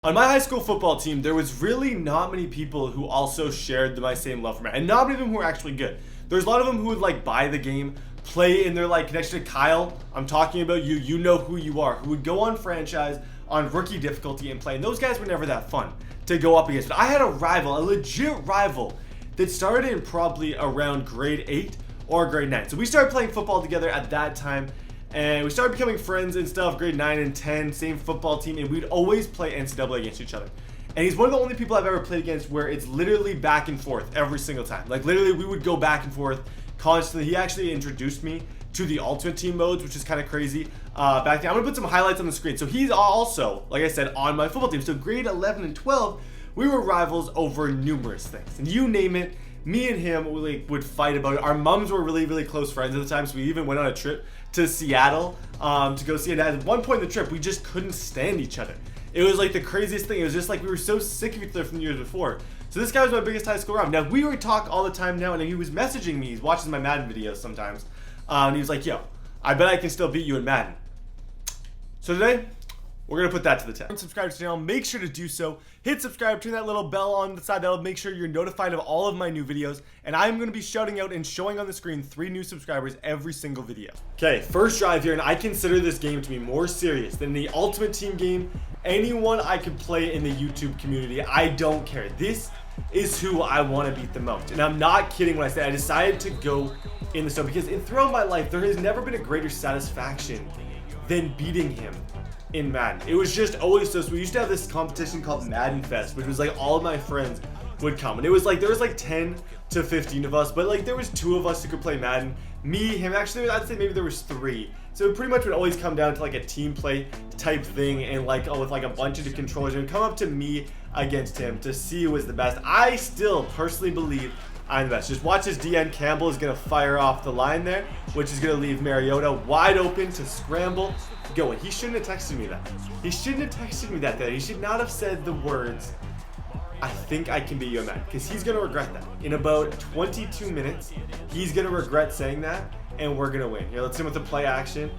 On my high school football team, there was really not many people who also shared my same love for Madden, and not many of them who were actually good. There's a lot of them who would like buy the game, play in their like connection to Kyle. I'm talking about you. You know who you are. Who would go on franchise on rookie difficulty and play. And those guys were never that fun to go up against. But I had a rival, a legit rival, that started in probably around grade 8 or grade 9. So we started playing football together at that time. And we started becoming friends and stuff, grade 9 and 10, same football team, and we'd always play NCAA against each other. And he's one of the only people I've ever played against where it's literally back and forth every single time. Like literally we would go back and forth constantly. He actually introduced me to the Ultimate Team modes, which is kind of crazy. Back then, I'm gonna put some highlights on the screen. So he's also, like I said, on my football team. So grade 11 and 12, we were rivals over numerous things. And you name it, me and him would fight about it. Our moms were really, really close friends at the time, so we even went on a trip to Seattle to go see it. And at one point in the trip, we just couldn't stand each other. It was like the craziest thing. It was just like we were so sick of each other from the years before. So this guy was my biggest high school rival. Now, we would talk all the time now, and he was messaging me. He's watching my Madden videos sometimes. And he was like, yo, I bet I can still beat you in Madden. So today, we're going to put that to the test. Subscribe to the channel, make sure to do so. Hit subscribe, turn that little bell on the side. That'll make sure you're notified of all of my new videos. And I'm going to be shouting out and showing on the screen 3 new subscribers every single video. Okay, first drive here, and I consider this game to be more serious than the Ultimate Team game. Anyone I could play in the YouTube community, I don't care. This is who I want to beat the most. And I'm not kidding when I say I decided to go in the zone, because throughout my life, there has never been a greater satisfaction than beating him in Madden. It was just always so. We used to have this competition called Madden Fest, which was like all of my friends would come, and it was like there was like 10 to 15 of us, but like there was 2 of us who could play Madden. Me, him, actually I'd say maybe there was 3. So it pretty much would always come down to like a team play type thing, and like with like a bunch of the controllers, and come up to me against him to see who was the best. I still personally believe I'm the best. Just watch this. DN Campbell is gonna fire off the line there, which is gonna leave Mariota wide open to scramble. Go. He shouldn't have texted me that. He shouldn't have texted me that day. He should not have said the words, I think I can beat you in Madden, because he's gonna regret that. In about 22 minutes, he's gonna regret saying that, and we're gonna win. Here, let's see him with the play action.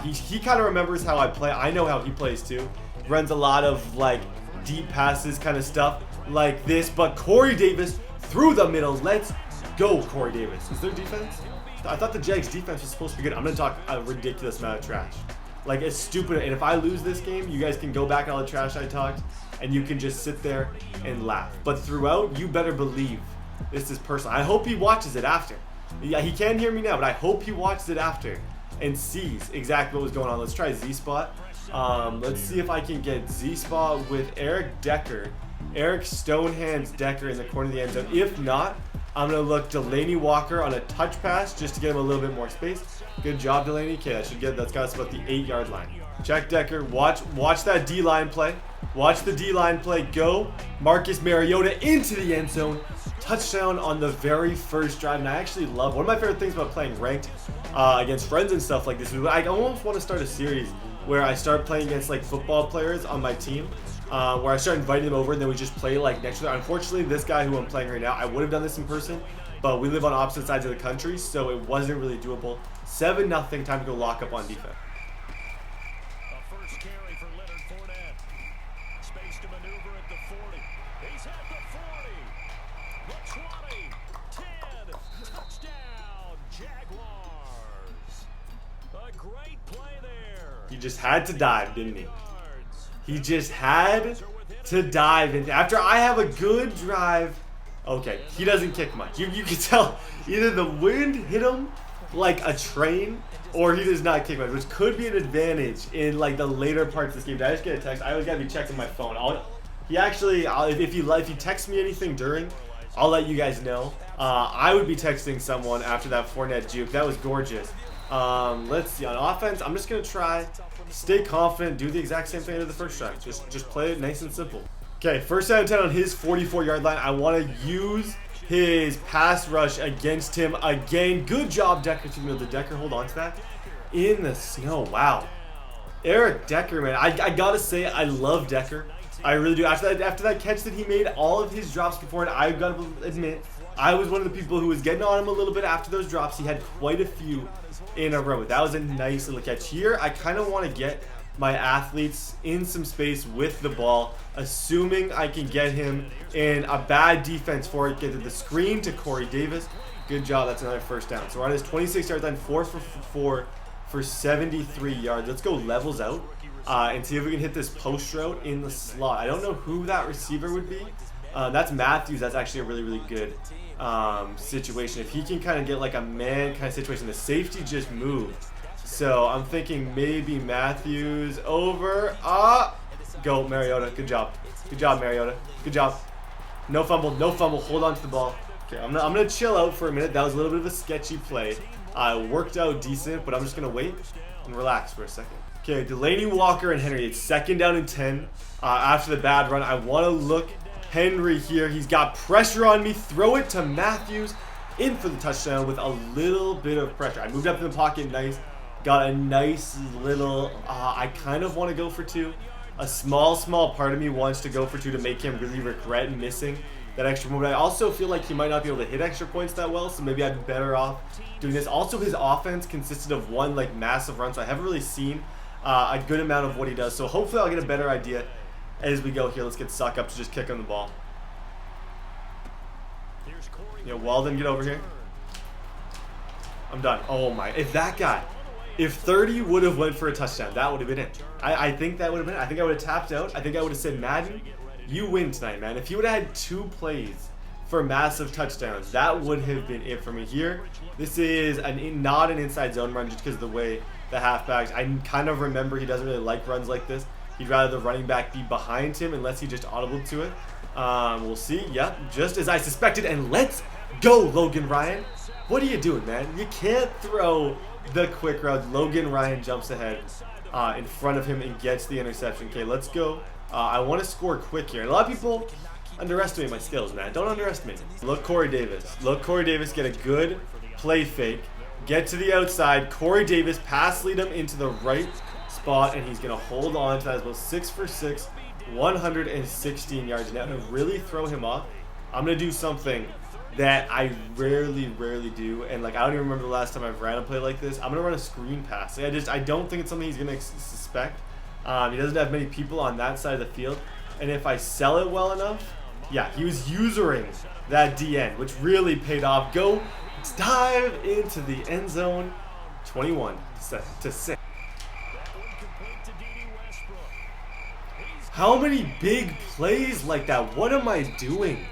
He kind of remembers how I play. I know how he plays too. He runs a lot of like deep passes kind of stuff like this, but Corey Davis through the middle. Let's go, Corey Davis. Is there defense? I thought the Jags defense was supposed to be good. I'm gonna talk a ridiculous amount of trash. Like, it's stupid. And if I lose this game, you guys can go back on all the trash I talked, and you can just sit there and laugh. But throughout, you better believe this is personal. I hope he watches it after. Yeah, he can hear me now, but I hope he watches it after and sees exactly what was going on. Let's try Z-Spot. Let's see if I can get Z-Spot with Eric Decker. Eric Stonehands Decker in the corner of the end zone. If not, I'm going to look Delaney Walker on a touch pass just to get him a little bit more space. Good job, Delaney. Okay, that's got us about the 8-yard line. Check Decker. Watch that D-line play. Watch the D-line play. Go. Marcus Mariota into the end zone. Touchdown on the very first drive. And I actually love, one of my favorite things about playing ranked against friends and stuff like this, I almost want to start a series where I start playing against like football players on my team. Where I start inviting them over, and then we just play like next to them. Unfortunately, this guy who I'm playing right now, I would have done this in person, but we live on opposite sides of the country, so it wasn't really doable. 7-0, time to go lock up on defense. A first carry for Leonard Fournette. Space to maneuver at the 40. He's at the 40. The 20. 10. Touchdown, Jaguars. A great play there. He just had to dive, didn't he? He just had to dive. And after I have a good drive, okay, he doesn't kick much. You can tell either the wind hit him like a train, or he does not kick much, which could be an advantage in like the later parts of this game. Did I just get a text? I always gotta be checking my phone. If you text me anything during, I'll let you guys know. I would be texting someone after that Fournette juke. That was gorgeous. Let's see, on offense, I'm just gonna try stay confident, do the exact same thing as the first drive. Just play it nice and simple. Okay, first down and 10 on his 44-yard line. I want to use his pass rush against him again. Good job, Decker. Did Decker hold on to that? In the snow. Wow. Eric Decker, man. I gotta say, I love Decker. I really do. After that catch that he made, all of his drops before, and I gotta admit, I was one of the people who was getting on him a little bit after those drops. He had quite a few in a row. That was a nice little catch. Here, I kind of want to get my athletes in some space with the ball, assuming I can get him in a bad defense for it. Get to the screen to Corey Davis. Good job. That's another first down. So we're on his 26-yard line, 4 for 4 for 73 yards. Let's go levels out and see if we can hit this post route in the slot. I don't know who that receiver would be. That's Matthews. That's actually a really, really good situation. If he can kind of get like a man kind of situation, the safety just moved. So I'm thinking maybe Matthews over. Go, Mariota. Good job. Good job, Mariota. Good job. No fumble. No fumble. Hold on to the ball. Okay, I'm gonna chill out for a minute. That was a little bit of a sketchy play. Worked out decent, but I'm just gonna wait and relax for a second. Okay, Delaney, Walker, and Henry. It's 2nd down and 10 after the bad run. I want to look Henry here. He's got pressure on me. Throw it to Matthews. In for the touchdown with a little bit of pressure. I moved up in the pocket nice. Got a nice little, I kind of want to go for 2. A small part of me wants to go for 2 to make him really regret missing that extra move. But I also feel like he might not be able to hit extra points that well, so maybe I'd be better off doing this. Also, his offense consisted of one like massive run, so I haven't really seen a good amount of what he does. So hopefully I'll get a better idea as we go here. Let's get Suck up to just kick him the ball. Yeah, Walden, get over here. I'm done. Oh my, if 30 would have went for a touchdown, that would have been it. I think that would have been it. I think I would have tapped out. I think I would have said, Madden, you win tonight, man. If he would have had 2 plays for massive touchdowns, that would have been it for me here. This is not an inside zone run just because of the way the halfbacks. I kind of remember he doesn't really like runs like this. He'd rather the running back be behind him unless he just audibled to it. We'll see. Yep, just as I suspected. And let's go, Logan Ryan. What are you doing, man? You can't throw the quick route. Logan Ryan jumps ahead in front of him and gets the interception. Okay, let's go. I want to score quick here. A lot of people underestimate my skills, man. Don't underestimate me. Look Corey Davis. Look Corey Davis get a good play fake. Get to the outside. Corey Davis pass lead him into the right spot, and he's going to hold on to that. As well. 6 for 6, 116 yards. Now to really throw him off, I'm going to do something that I rarely do, and like I don't even remember the last time I've ran a play like this. I'm gonna run a screen pass. I don't think it's something he's gonna suspect. He doesn't have many people on that side of the field, and if I sell it well enough, yeah, he was usering that DN, which really paid off. Go, let's dive into the end zone. 21 to 6. How many big plays like that? What am I doing?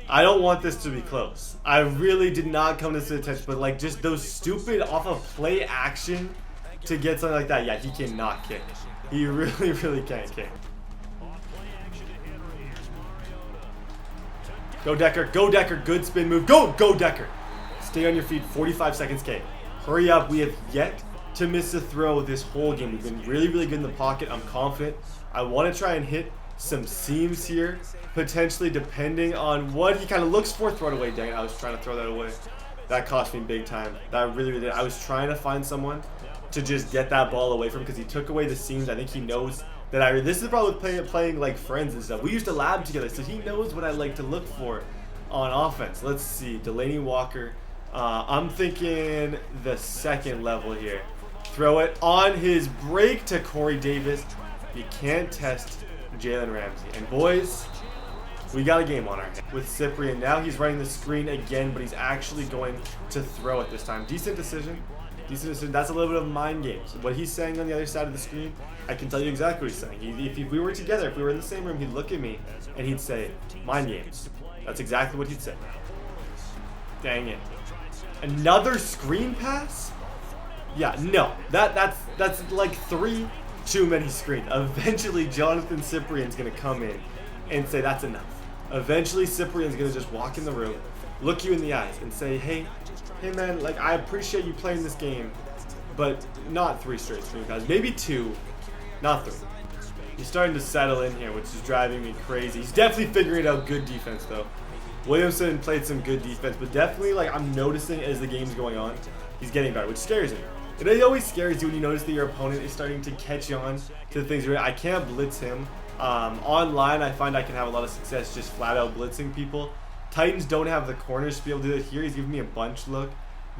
I don't want this to be close. I really did not come to this attention, but like just those stupid off of play action to get something like that. Yeah, he cannot kick. He really can't kick. Go Decker, go Decker, good spin move. Go Decker. Stay on your feet, 45 seconds, K. Hurry up, we have yet to miss a throw this whole game. We've been really good in the pocket. I'm confident. I want to try and hit some seams here, potentially depending on what he kind of looks for. Throw it away. Dang it, I was trying to throw that away. That cost me big time. That really did. I was trying to find someone to just get that ball away from because he took away the seams. I think he knows that this is probably playing like friends and stuff. We used to lab together, so he knows what I like to look for on offense. Let's see, Delaney Walker. I'm thinking the 2nd level here. Throw it on his break to Corey Davis. You can't test Jalen Ramsey. And boys, we got a game on our hands with Cyprian. Now he's running the screen again, but he's actually going to throw it this time. Decent decision. That's a little bit of mind games. What he's saying on the other side of the screen, I can tell you exactly what he's saying. If we were together, if we were in the same room, he'd look at me and he'd say, mind games. That's exactly what he'd say. Dang it. Another screen pass? Yeah, no. That's like 3 too many screens. Eventually, Jonathan Cyprian's going to come in and say, that's enough. Eventually, Cyprian's going to just walk in the room, look you in the eyes, and say, hey man, like, I appreciate you playing this game, but not 3 straight screen passes. Maybe 2, not 3. He's starting to settle in here, which is driving me crazy. He's definitely figuring out good defense, though. Williamson played some good defense, but definitely, like, I'm noticing as the game's going on, he's getting better, which scares me. It always scares you when you notice that your opponent is starting to catch on to the things. I can't blitz him. Online, I find I can have a lot of success just flat out blitzing people. Titans don't have the corners to be able to do it here. He's giving me a bunch look.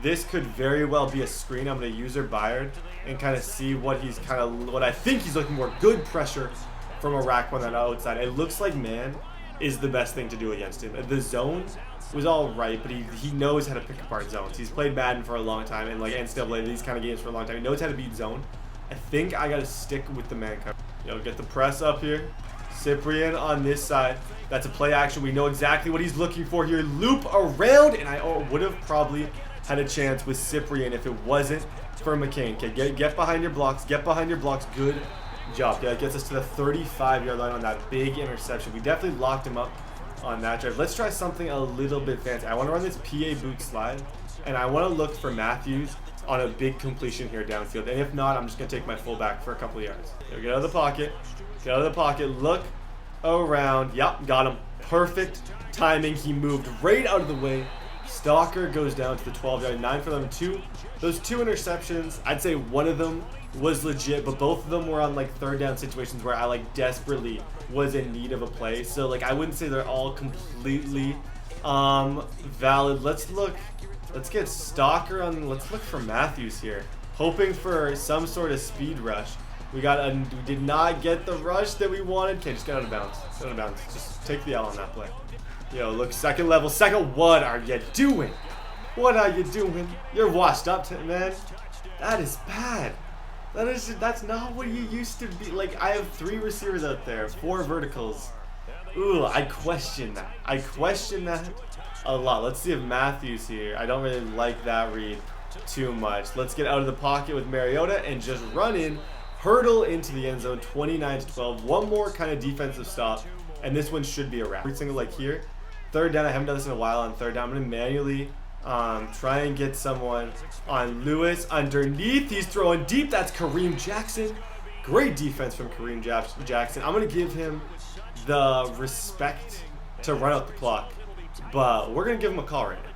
This could very well be a screen. I'm going to use Rivalry and kind of see what I think he's looking for. Good pressure from a rack on that outside. It looks like man is the best thing to do against him. The zone was all right, but he knows how to pick apart zones. He's played Madden for a long time and like NCAA, these kind of games for a long time. He knows how to beat zone. I think I got to stick with the man cover. Get the press up here. Cyprian on this side. That's a play action. We know exactly what he's looking for here. Loop around, and I would have probably had a chance with Cyprian if it wasn't for McCain. Okay, get behind your blocks. Get behind your blocks. Good job. Yeah, that gets us to the 35-yard line on that big interception. We definitely locked him up on that drive. Let's try something a little bit fancy. I want to run this PA boot slide, and I want to look for Matthews on a big completion here downfield. And if not, I'm just going to take my fullback for a couple of yards. Get out of the pocket. Get out of the pocket. Look around. Yep, got him. Perfect timing. He moved right out of the way. Stalker goes down to the 12-yard line for them. Those two interceptions, I'd say one of them was legit, but both of them were on like third down situations where I like desperately was in need of a play. So like I wouldn't say they're all completely valid. Let's get Stalker on. Let's look for Matthews here, hoping for some sort of speed rush. We did not get the rush that we wanted. Okay, just get out of bounds. Get out of bounds. Just take the L on that play. Look, second level. What are you doing? What are you doing? You're washed up, man. That is bad. That's not what you used to be. Like, I have 3 receivers out there, 4 verticals. Ooh, I question that. I question that a lot. Let's see if Matthews here. I don't really like that read too much. Let's get out of the pocket with Mariota and just run in, hurdle into the end zone, 29-12. One more kind of defensive stop, and this one should be a wrap. Every single like here. Third down, I haven't done this in a while on third down. I'm going to manually try and get someone on Lewis underneath. He's throwing deep. That's Kareem Jackson. Great defense from Kareem Jackson. I'm going to give him the respect to run out the clock, but we're going to give him a call right now.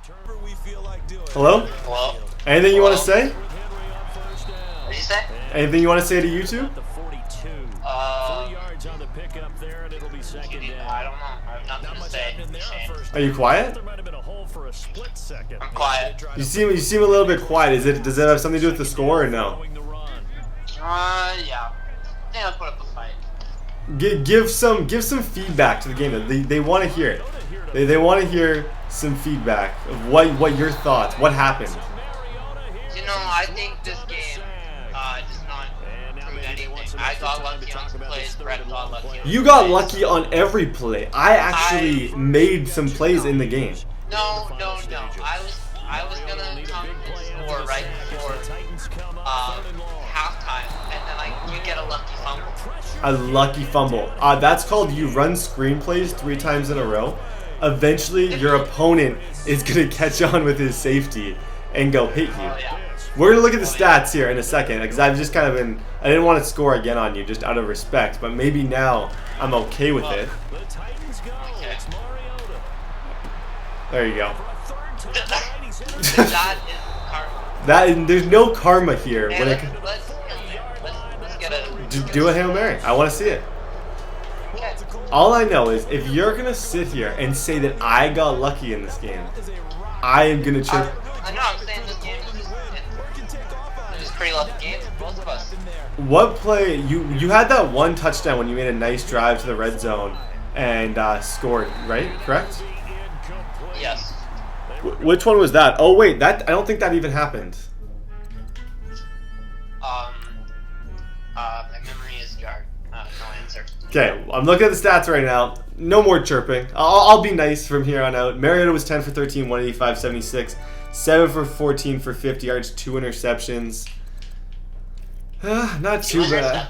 Hello? Hello? Anything you want to say? What did you say? Anything you want to say to YouTube? I don't know. I have nothing to say. Are you quiet? I'm quiet. You seem a little bit quiet. Does that have something to do with the score or no? Yeah. I think I'll put up a fight. Give some feedback to the game. They want to hear it. They want to hear some feedback of what your thoughts. What happened? I think this game does not prove anything. I got lucky on some plays. Brett got lucky on You got lucky on every play. I actually made some plays in the game. No. I was gonna come and score right before halftime, and then you get a lucky fumble. A lucky fumble. That's called you run screenplays 3 times in a row. Eventually, your opponent is gonna catch on with his safety and go hit you. Oh, yeah. We're gonna look at the stats here in a second because I've just kind of I didn't want to score again on you just out of respect, but maybe now I'm okay with it. Okay. There you go. That is karma. There's no karma here. Hey, When let's get a... do a Hail Mary. I want to see it. Okay. All I know is if you're gonna sit here and say that I got lucky in this game, I am gonna chirp. I know, I'm saying this game was pretty lucky game for both of us. What play you had that one touchdown when you made a nice drive to the red zone and scored, right? Correct? Yes. Which one was that? Oh wait, I don't think that even happened. My memory is jarred. No answer. Okay, I'm looking at the stats right now. No more chirping. I'll be nice from here on out. Mariota was 10 for 13, 185, 76. 7 for 14 for 50 yards, 2 interceptions. Not too bad.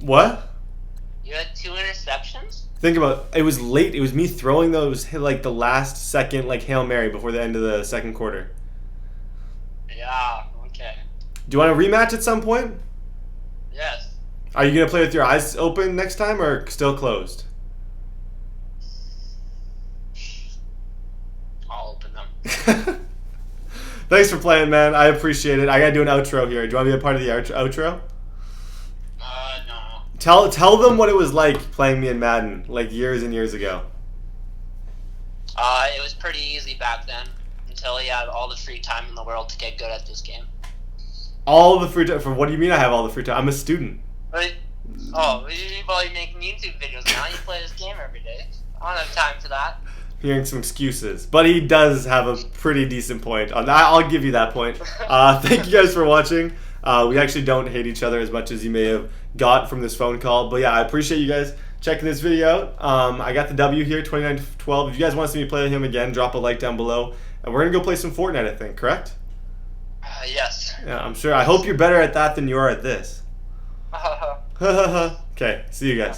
What? You had 2 interceptions? Think about it. It was late. It was me throwing those like the last second like Hail Mary before the end of the second quarter. Yeah, okay. Do you want to rematch at some point? Yes. Are you going to play with your eyes open next time or still closed? I'll open them. Thanks for playing, man. I appreciate it. I got to do an outro here. Do you want to be a part of the outro? No. Tell them what it was like playing me in Madden, like years and years ago. It was pretty easy back then until you have all the free time in the world to get good at this game. All the free time? For what do you mean I have all the free time? I'm a student. But, oh, you're making YouTube videos now. You play this game every day. I don't have time for that. Hearing some excuses. But he does have a pretty decent point. I'll give you that point. Thank you guys for watching. We actually don't hate each other as much as you may have got from this phone call. But yeah, I appreciate you guys checking this video out. I got the W here, 29-12. If you guys want to see me play him again, drop a like down below. And we're going to go play some Fortnite, I think, correct? Yes. Yeah, I'm sure. I hope you're better at that than you are at this. Okay, see you guys.